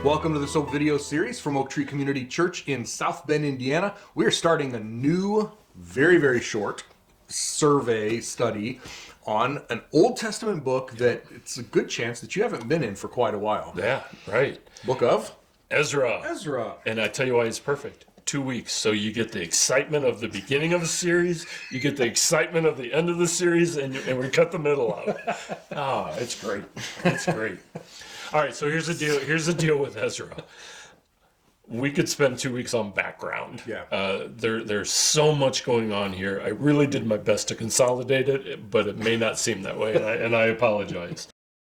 Welcome to this O video series from Oak Tree Community Church in South Bend, Indiana. We are starting a new, very short survey study on an Old Testament book that it's a good chance that you haven't been in for quite a while. Yeah, right. Book of Ezra. And I tell you why it's perfect. 2 weeks. So you get the excitement of the beginning of the series, you get the excitement of the end of the series, and we cut the middle out. Oh, it's great. It's great. All right, so here's the deal. Here's the deal with Ezra. We could spend 2 weeks on background. Yeah. There's so much going on here. I really did my best to consolidate it, but it may not seem that way, and I apologize.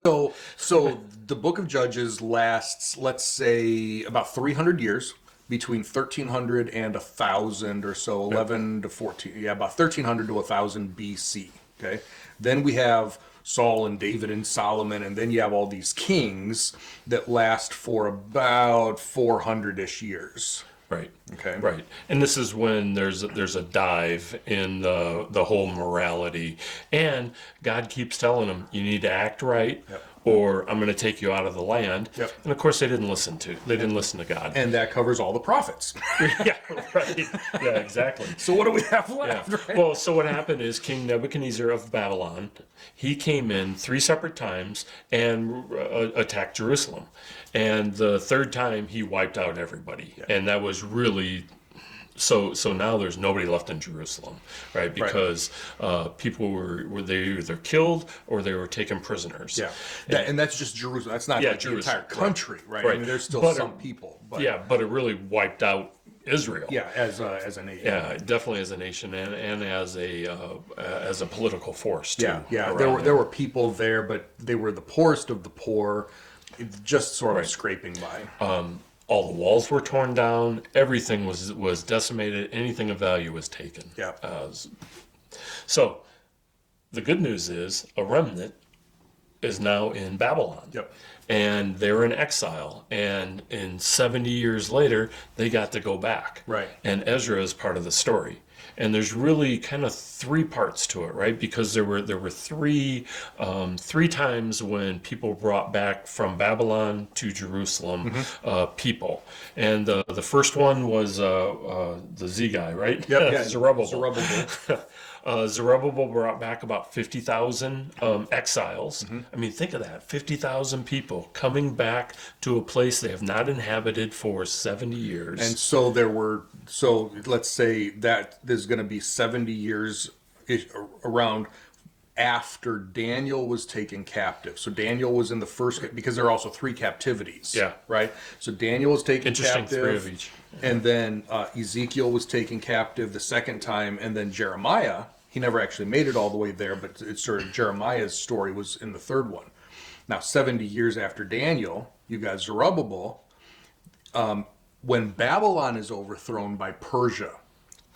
So the book of Judges lasts, let's say, about 300 years, between 1300 and 1000 or so, 11 to 14, about 1300 to 1000 BC. Okay, then we have Saul and David and Solomon, and then you have all these kings that last for about 400-ish years. Right. Okay. Right. And this is when there's a dive in the whole morality, and God keeps telling them, you need to act right, or I'm going to take you out of the land. And of course, they didn't listen to God. And that covers all the prophets. Yeah. Right. Yeah. Exactly. So what do we have left? Yeah. Right? Well, so what happened is King Nebuchadnezzar of Babylon, he came in 3 separate times and attacked Jerusalem. And the third time he wiped out everybody. Yeah. And that was really, so now there's nobody left in Jerusalem, right? Because people were they either killed or they were taken prisoners. Yeah. And that's just Jerusalem. That's not like the entire country, right? I mean, there's still some people. But but it really wiped out Israel. Yeah, as a nation. Yeah, definitely as a nation and as a political force too. Yeah. There were people there, but they were the poorest of the poor, just sort of scraping by. All the walls were torn down. Everything was decimated. Anything of value was taken. Yeah. So the good news is a remnant is now in Babylon. Yep. And they were in exile, and in 70 years later, they got to go back. Right. And Ezra is part of the story. And there's really kind of 3 parts to it, right? Because there were three times when people brought back from Babylon to Jerusalem people. And the first one was the Z guy, right? Yep. Zerubbabel. Zerubbabel brought back about 50,000 exiles. I mean, think of that, 50,000 people coming back to a place they have not inhabited for 70 years. And so let's say that there's going to be 70 years around after Daniel was taken captive. So Daniel was in the first, because there are also 3 captivities. Yeah. Right? So Daniel was taken captive. 3 of each. And then Ezekiel was taken captive the second time, and then Jeremiah, he never actually made it all the way there, but it's sort of Jeremiah's story was in the third one. Now, 70 years after Daniel, you got Zerubbabel, when Babylon is overthrown by Persia,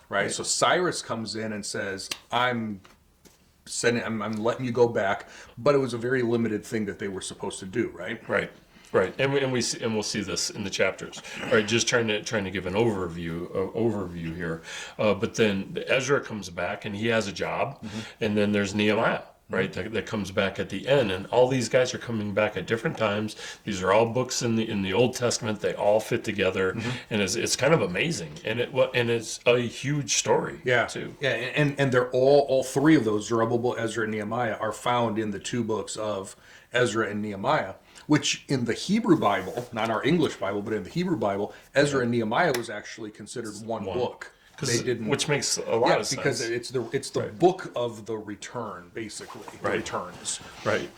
right? So Cyrus comes in and says, I'm letting you go back, but it was a very limited thing that they were supposed to do, right? Right, and we'll see this in the chapters. All right, just trying to give an overview here. But then Ezra comes back and he has a job, and then there's Nehemiah, right? That comes back at the end, and all these guys are coming back at different times. These are all books in the Old Testament. They all fit together, and it's kind of amazing, and it's a huge story. Too. Yeah, and they're all 3 of those, Zerubbabel, Ezra, and Nehemiah, are found in the 2 books of Ezra and Nehemiah, which in the Hebrew Bible, not our English Bible, but in the Hebrew Bible, Ezra and Nehemiah was actually considered one book. They didn't, which makes a lot of sense. Because it's the book of the return, basically. The returns. Right.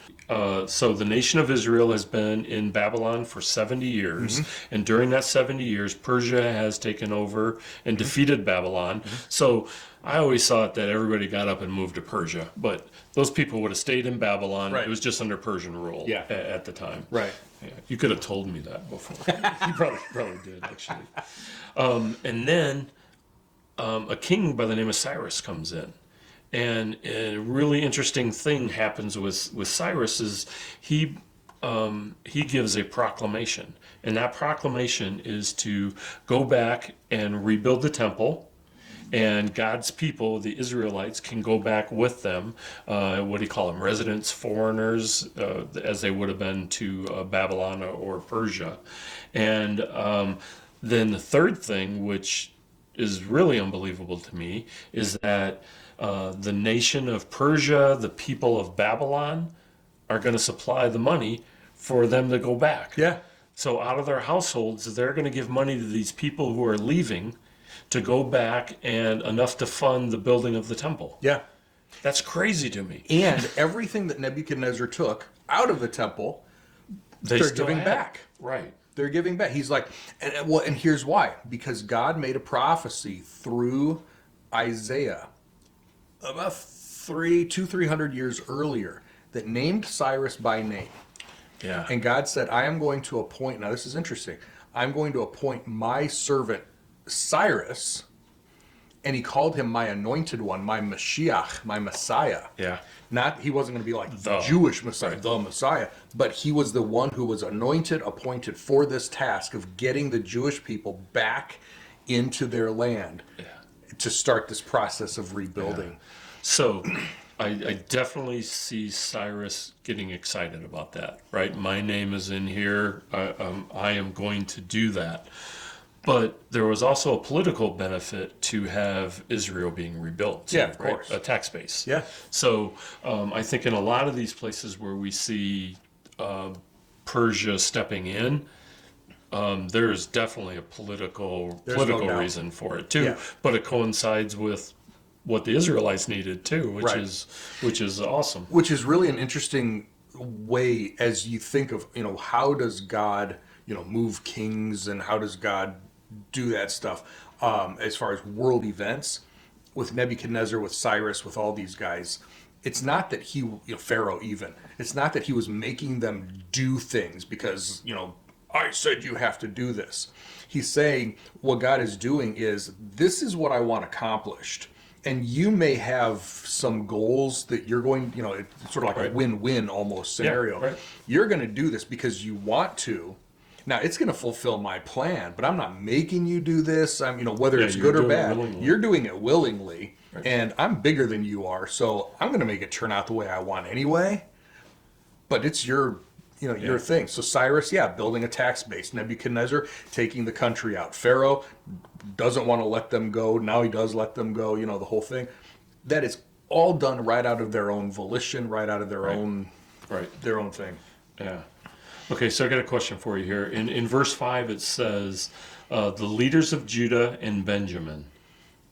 So the nation of Israel has been in Babylon for 70 years, and during that 70 years, Persia has taken over and defeated Babylon. So I always thought that everybody got up and moved to Persia, but those people would have stayed in Babylon. It was just under Persian rule at the time. Right. Yeah, you could have told me that before. You probably did, actually. And then a king by the name of Cyrus comes in. And a really interesting thing happens with Cyrus is he gives a proclamation. And that proclamation is to go back and rebuild the temple and God's people, the Israelites, can go back with them. What do you call them? Residents, foreigners, as they would have been to Babylon or Persia. And then the third thing, which is really unbelievable to me, is that the nation of Persia, the people of Babylon, are going to supply the money for them to go back. Yeah. So out of their households, they're going to give money to these people who are leaving to go back, and enough to fund the building of the temple. Yeah. That's crazy to me. And everything that Nebuchadnezzar took out of the temple, they're still giving have. back. Right. They're giving back. He's like, and here's why. Because God made a prophecy through Isaiah about 300 years earlier that named Cyrus by name. Yeah. And God said, I am going to appoint, now this is interesting, I'm going to appoint my servant Cyrus, and he called him my anointed one, my Mashiach, my Messiah. Yeah. Not, he wasn't going to be like The. Jewish Messiah, Right. the Messiah, but he was the one who was anointed, appointed for this task of getting the Jewish people back into their land to start this process of rebuilding. So I definitely see Cyrus getting excited about that, right? My name is in here. I am going to do that. But there was also a political benefit to have Israel being rebuilt. Yeah, of right? course. A tax base. Yeah. So I think in a lot of these places where we see Persia stepping in, there is definitely a political no doubt. reason for it too. Yeah. But it coincides with what the Israelites needed too, which Right. is awesome. Which is really an interesting way as you think of, how does God, move kings, and how does God do that stuff as far as world events with Nebuchadnezzar, with Cyrus, with all these guys. It's not that he, Pharaoh even, it's not that he was making them do things because, I said you have to do this. He's saying what God is doing is, this is what I want accomplished. And you may have some goals that you're going, it's sort of like Right. a win-win almost scenario. right. You're going to do this because you want to. Now, it's going to fulfill my plan, but I'm not making you do this. I'm, whether Yeah, it's you're good or doing it bad, willingly. you're doing it willingly. Right. And I'm bigger than you are, so I'm going to make it turn out the way I want anyway. But it's your your thing. So Cyrus, building a tax base. Nebuchadnezzar taking the country out. Pharaoh doesn't want to let them go. Now he does let them go. The whole thing. That is all done right out of their own volition, right out of their own their own thing. Yeah. Okay, so I got a question for you here. In verse 5, it says, the leaders of Judah and Benjamin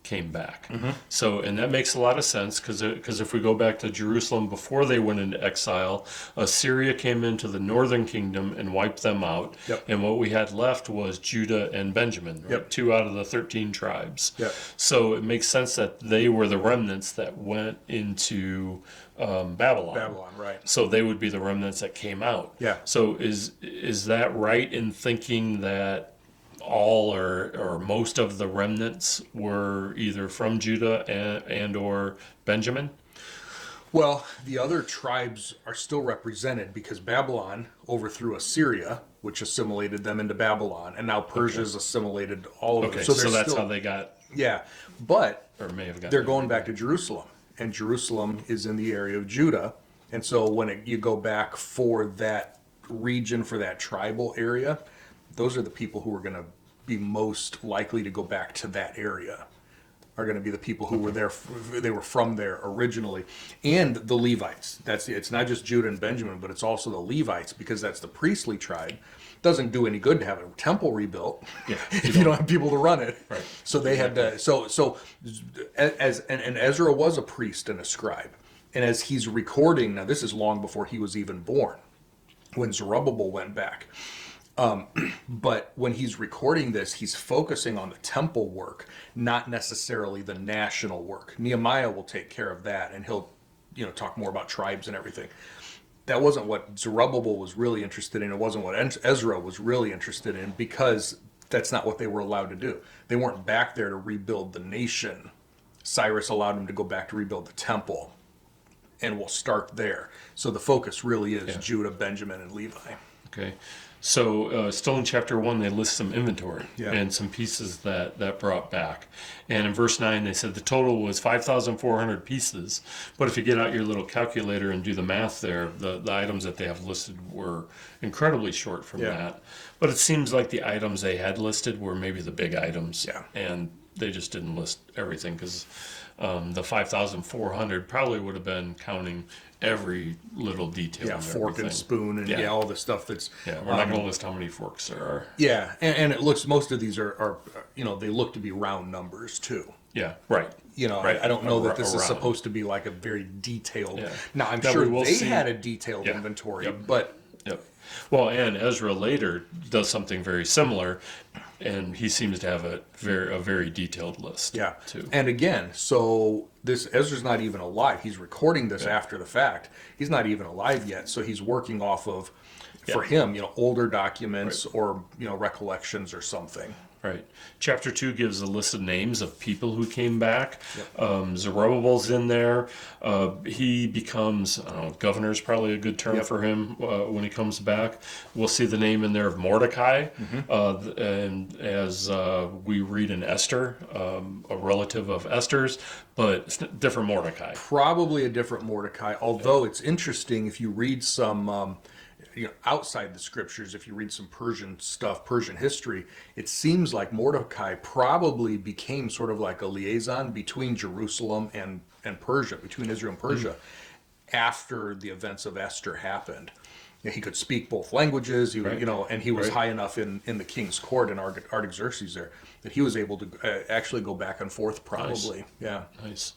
came back. Mm-hmm. So, and that makes a lot of sense because if we go back to Jerusalem before they went into exile, Assyria came into the northern kingdom and wiped them out. Yep. And what we had left was Judah and Benjamin, right? Yep. 2 out of the 13 tribes. Yep. So it makes sense that they were the remnants that went into Babylon. Babylon, right. So they would be the remnants that came out. Yeah. So is that right in thinking that all or most of the remnants were either from Judah and or Benjamin? Well, the other tribes are still represented because Babylon overthrew Assyria, which assimilated them into Babylon, and now Persia's assimilated all of Okay, them. so they're that's still, how they got, yeah, but or may have got. they're going back to Jerusalem, and Jerusalem is in the area of Judah, and so when you go back for that region, for that tribal area, those are the people who are going to be most likely to go back to that area. Are going to be the people who were there. They were from there originally, and the Levites. It's not just Judah and Benjamin, but it's also the Levites because that's the priestly tribe. Doesn't do any good to have a temple rebuilt if you don't have people to run it. Right. So they had to. So and Ezra was a priest and a scribe, and as he's recording now, this is long before he was even born, when Zerubbabel went back. But when he's recording this, he's focusing on the temple work, not necessarily the national work. Nehemiah will take care of that, and he'll, talk more about tribes and everything. That wasn't what Zerubbabel was really interested in. It wasn't what Ezra was really interested in, because that's not what they were allowed to do. They weren't back there to rebuild the nation. Cyrus allowed them to go back to rebuild the temple, and we'll start there. So the focus really is Judah, Benjamin, and Levi. Okay. So still in chapter 1, they list some inventory Yeah. and some pieces that brought back. And in verse 9, they said the total was 5,400 pieces. But if you get out your little calculator and do the math there, the items that they have listed were incredibly short from Yeah. that. But it seems like the items they had listed were maybe the big items. Yeah. And they just didn't list everything because the 5,400 probably would have been counting every little detail. Yeah, of fork everything. and spoon and all the stuff that's Yeah, we're not going to list how many forks there are. yeah, and it looks most of these are they look to be round numbers too. Yeah, right. Right. I don't know that this is Around. supposed to be like a very detailed. Yeah. Now I'm That sure we will they see. had a detailed Yeah. inventory, Yep. but Yep. Well, and Ezra later does something very similar, and he seems to have a very detailed list. yeah. Too. And again, so this Ezra's not even alive. He's recording this after the fact. He's not even alive yet, so he's working off of, for him, older documents or recollections or something. Right. Chapter 2 gives a list of names of people who came back. Zerubbabel's in there. He becomes, I don't know, governor's probably a good term for him when he comes back. We'll see the name in there of Mordecai. And as we read in Esther, a relative of Esther's, but it's a different Mordecai. Probably a different Mordecai, although it's interesting if you read some outside the scriptures, if you read some Persian stuff, Persian history, it seems like Mordecai probably became sort of like a liaison between Jerusalem and Persia, between Israel and Persia, after the events of Esther happened. He could speak both languages, and he was high enough in the king's court in Artaxerxes there that he was able to actually go back and forth probably. Nice. Yeah. Nice.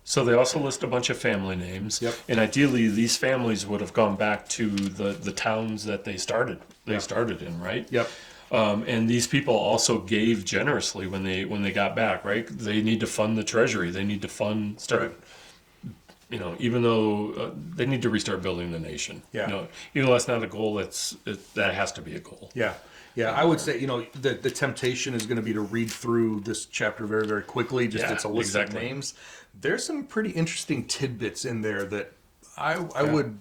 So they also list a bunch of family names. Yep. And ideally, these families would have gone back to the towns that they started in, right? Yep. And these people also gave generously when they got back, right? They need to fund the treasury. They need to even though they need to restart building the nation. Yeah. Even though that's not a goal, that has to be a goal. Yeah. Yeah, I would say, the temptation is going to be to read through this chapter very, very quickly. Just it's a list of names. There's some pretty interesting tidbits in there that I would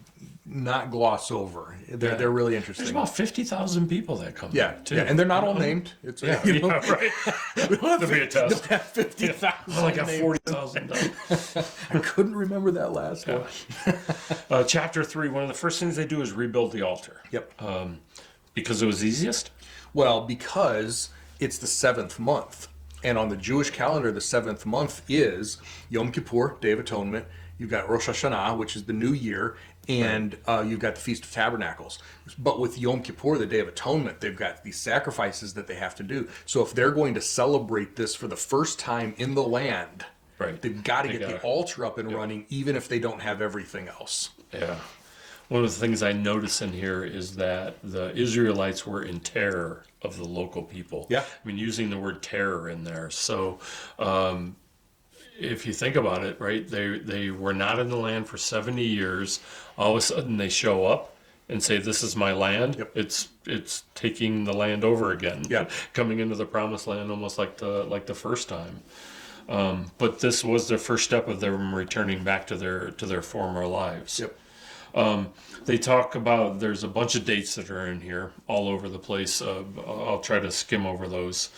not gloss over. They're really interesting. There's about 50,000 people that come back, too. Yeah, and they're not all named. It's right. we don't There'll be a test. Don't have 50,000. I only got 40,000 done. I couldn't remember that last one. Chapter 3, one of the first things they do is rebuild the altar. Yep. Because it was easiest? Well, because it's the 7th month. And on the Jewish calendar, the 7th month is Yom Kippur, Day of Atonement. You've got Rosh Hashanah, which is the new year, and you've got the Feast of Tabernacles. But with Yom Kippur, the Day of Atonement, they've got these sacrifices that they have to do. So if they're going to celebrate this for the first time in the land, they've got to get the altar up and running, even if they don't have everything else. Yeah. One of the things I notice in here is that the Israelites were in terror of the local people. Yeah. I mean, using the word terror in there. So if you think about it, right, they were not in the land for 70 years. All of a sudden they show up and say, this is my land. Yep. It's taking the land over again. Yeah. Coming into the promised land almost like the first time. But this was the first step of them returning back to their former lives. Yep. They talk about, there's a bunch of dates that are in here all over the place. I'll try to skim over those.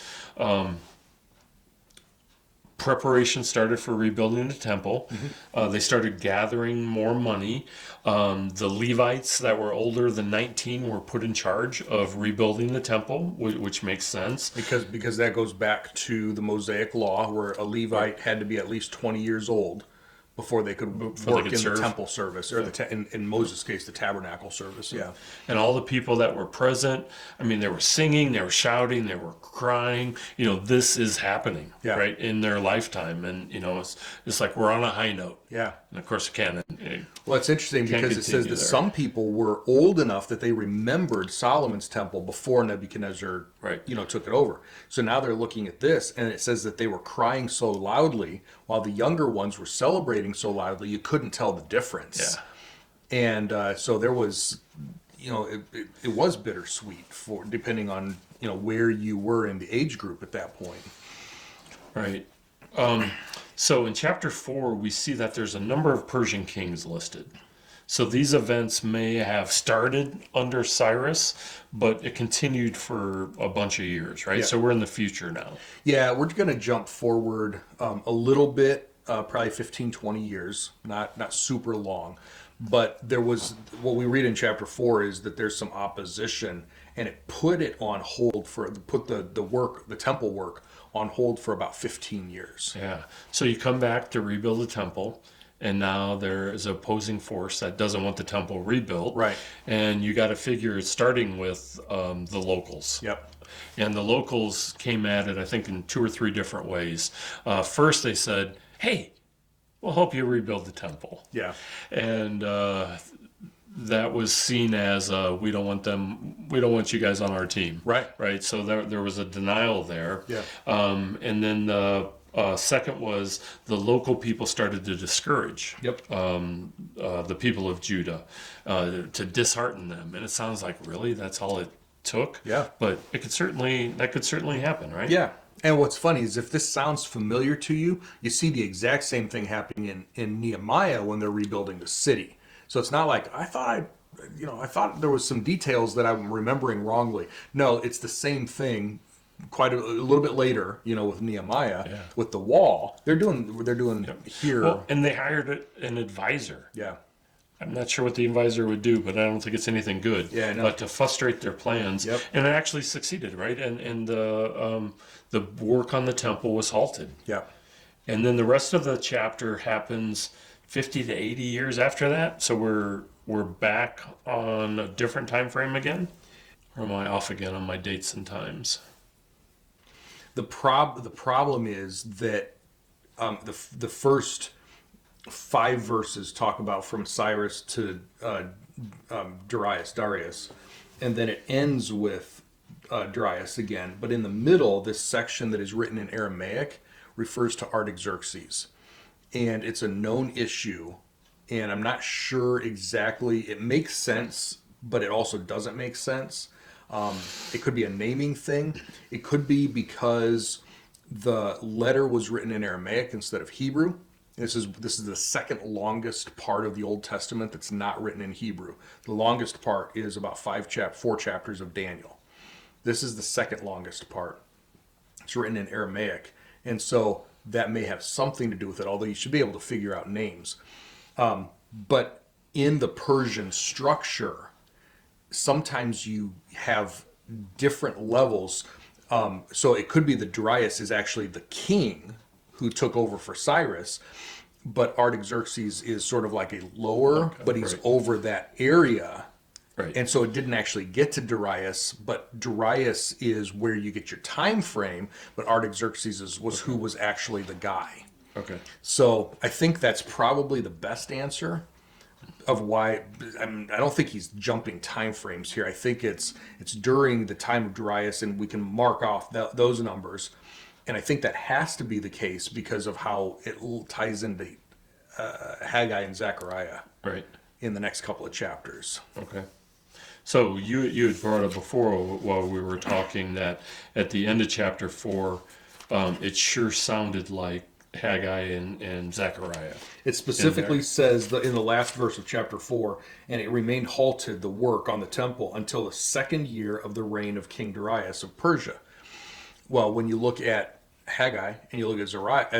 Preparation started for rebuilding the temple. Mm-hmm. They started gathering more money. The Levites that were older than 19 were put in charge of rebuilding the temple, which makes sense. Because that goes back to the Mosaic law, where a Levite had to be at least 20 years old before they could work in the temple service, or in Moses' case, the tabernacle service. Yeah. And all the people that were present, I mean, they were singing, they were shouting, they were crying. This is happening, right, in their lifetime. And, it's like we're on a high note. Yeah. And of course, it can't. Well, it's interesting because it says that some people were old enough that they remembered Solomon's temple before Nebuchadnezzar, took it over. So now they're looking at this, and it says that they were crying so loudly while the younger ones were celebrating so loudly, you couldn't tell the difference. Yeah. And so there was, it was bittersweet for depending on where you were in the age group at that point. Right. So in chapter 4, we see that there's a number of Persian kings listed. So these events may have started under Cyrus, but it continued for a bunch of years, right? Yeah. So we're in the future now. Yeah, we're going to jump forward a little bit, probably 15, 20 years, not super long. But there was, what we read in chapter 4 is that there's some opposition, and it put it on hold put the temple work on hold for about 15 years. Yeah. So you come back to rebuild the temple, and now there is an opposing force that doesn't want the temple rebuilt. Right. And you got to figure it's starting with the locals. Yep. And the locals came at it, I think, in 2 or 3 different ways. First, they said, hey, we'll help you rebuild the temple. Yeah. And that was seen as we don't want you guys on our team. Right. So there was a denial there. Yeah. And then the second was the local people started to discourage Yep. the people of Judah, to dishearten them. And it sounds like, really, that's all it took? Yeah. But that could certainly happen, right? Yeah. And what's funny is if this sounds familiar to you, you see the exact same thing happening in Nehemiah when they're rebuilding the city. So it's not like I thought there was some details that I'm remembering wrongly. No, it's the same thing. Quite a little bit later, with Nehemiah, with the wall, they're doing here. Well, and they hired an advisor. Yeah. I'm not sure what the advisor would do, but I don't think it's anything good. Yeah, I know. But to frustrate their plans, Yep. and it actually succeeded, right? And the work on the temple was halted. Yeah. And then the rest of the chapter happens 50 to 80 years after that. So we're back on a different time frame again. Or am I off again on my dates and times? The problem is that the first 5 verses talk about from Cyrus to Darius, and then it ends with Darius again. But in the middle, this section that is written in Aramaic refers to Artaxerxes, and it's a known issue. And I'm not sure exactly. It makes sense, but it also doesn't make sense. It could be a naming thing. It could be because the letter was written in Aramaic instead of Hebrew. This is the second longest part of the Old Testament that's not written in Hebrew. The longest part is about 4 chapters of Daniel. This is the second longest part. It's written in Aramaic, and so that may have something to do with it. Although you should be able to figure out names, but in the Persian structure, sometimes you have different levels. So it could be that Darius is actually the king who took over for Cyrus, but Artaxerxes is sort of like a lower, but he's over that area. Right. And so it didn't actually get to Darius, but Darius is where you get your time frame, but Artaxerxes was who was actually the guy. Okay. So I think that's probably the best answer of why. I don't think he's jumping time frames here. I think it's during the time of Darius, and we can mark off those numbers. And I think that has to be the case because of how it ties into Haggai and Zechariah in the next couple of chapters. Okay. So you had brought up before while we were talking that at the end of chapter 4, it sure sounded like Haggai and Zechariah. It specifically says in the last verse of chapter 4, and it remained halted the work on the temple until the 2nd year of the reign of King Darius of Persia. Well, when you look at Haggai and you look at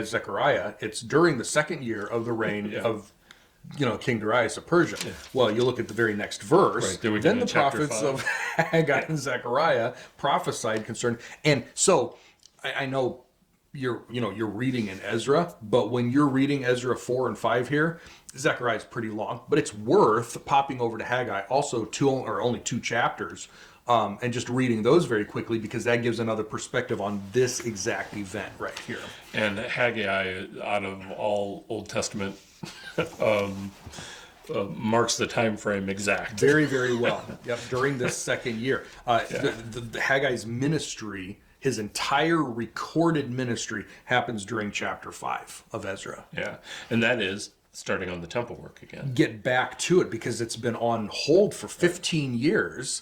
Zechariah, it's during the 2nd year of the reign of King Darius of Persia. Yeah. Well, you look at the very next verse, then the prophets 5. of Haggai and Zechariah prophesied concerning. And so I know you're reading in Ezra, but when you're reading Ezra 4 and 5 here, Zechariah is pretty long, but it's worth popping over to Haggai, also only 2 chapters, and just reading those very quickly, because that gives another perspective on this exact event right here. And Haggai, out of all Old Testament, marks the time frame exact. Very, very well. Yep, during this 2nd year. The Haggai's ministry, his entire recorded ministry, happens during chapter 5 of Ezra. Yeah, and that is starting on the temple work again. Get back to it because it's been on hold for 15 years.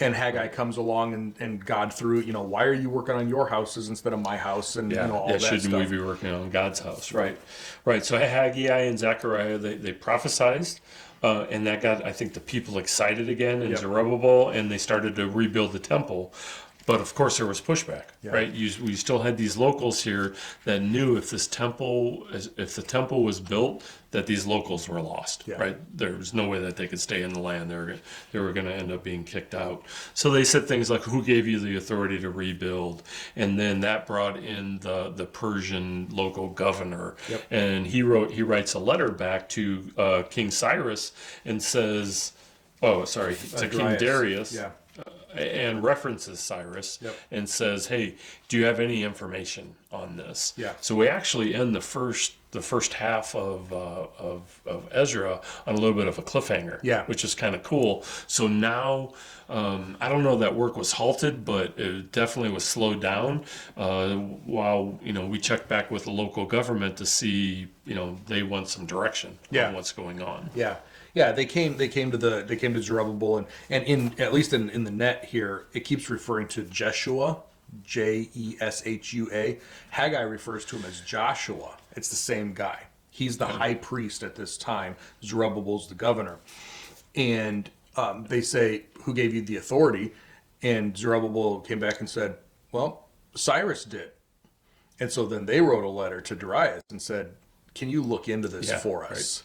And Haggai comes along and God through, why are you working on your houses instead of my house? And all that stuff. Shouldn't we be working on God's house? Right. So Haggai and Zechariah, they prophesied and that got, I think, the people excited again in Yep. Zerubbabel, and they started to rebuild the temple. But of course, there was pushback, right? We still had these locals here that knew if the temple was built, that these locals were lost, right? There was no way that they could stay in the land. They were going to end up being kicked out. So they said things like, "Who gave you the authority to rebuild?" And then that brought in the Persian local governor, and he writes a letter back to King Cyrus and says, to King Darius. Yeah. And references Cyrus and says, "Hey, do you have any information on this?" Yeah. So we actually end the first half of Ezra on a little bit of a cliffhanger. Yeah. Which is kind of cool. So now, I don't know that work was halted, but it definitely was slowed down. While we checked back with the local government to see they want some direction on what's going on. Yeah. Yeah, they came to Zerubbabel, and at least in the net here, it keeps referring to Jeshua, Jeshua. Haggai refers to him as Joshua. It's the same guy. He's the high priest at this time. Zerubbabel's the governor, and they say, "Who gave you the authority?" And Zerubbabel came back and said, "Well, Cyrus did." And so then they wrote a letter to Darius and said, "Can you look into this for us?" Right.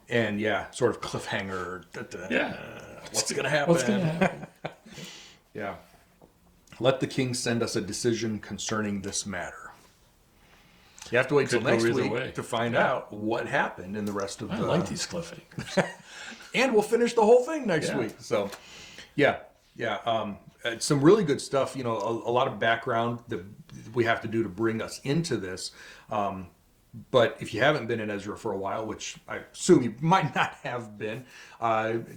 And sort of cliffhanger. What's going to happen? What's going to happen? Yeah. Let the king send us a decision concerning this matter. You have to wait till next week to find out what happened in the rest of the... I like these cliffhangers. And we'll finish the whole thing next week. So, some really good stuff. A lot of background that we have to do to bring us into this. But if you haven't been in Ezra for a while, which I assume you might not have been,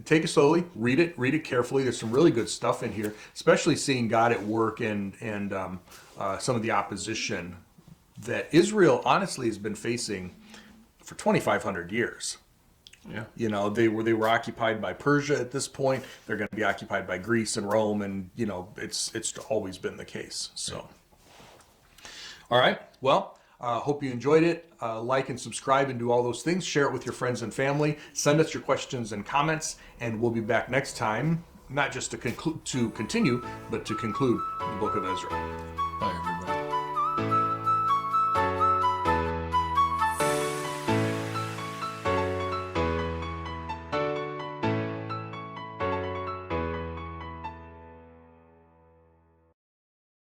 take it slowly, read it carefully. There's some really good stuff in here, especially seeing God at work and some of the opposition that Israel honestly has been facing for 2,500 years. Yeah. They were occupied by Persia at this point. They're going to be occupied by Greece and Rome, and it's always been the case. So, all right, well. Hope you enjoyed it. Like and subscribe and do all those things. Share it with your friends and family. Send us your questions and comments, and we'll be back next time, not just to continue, but to conclude the book of Ezra. Bye, everybody.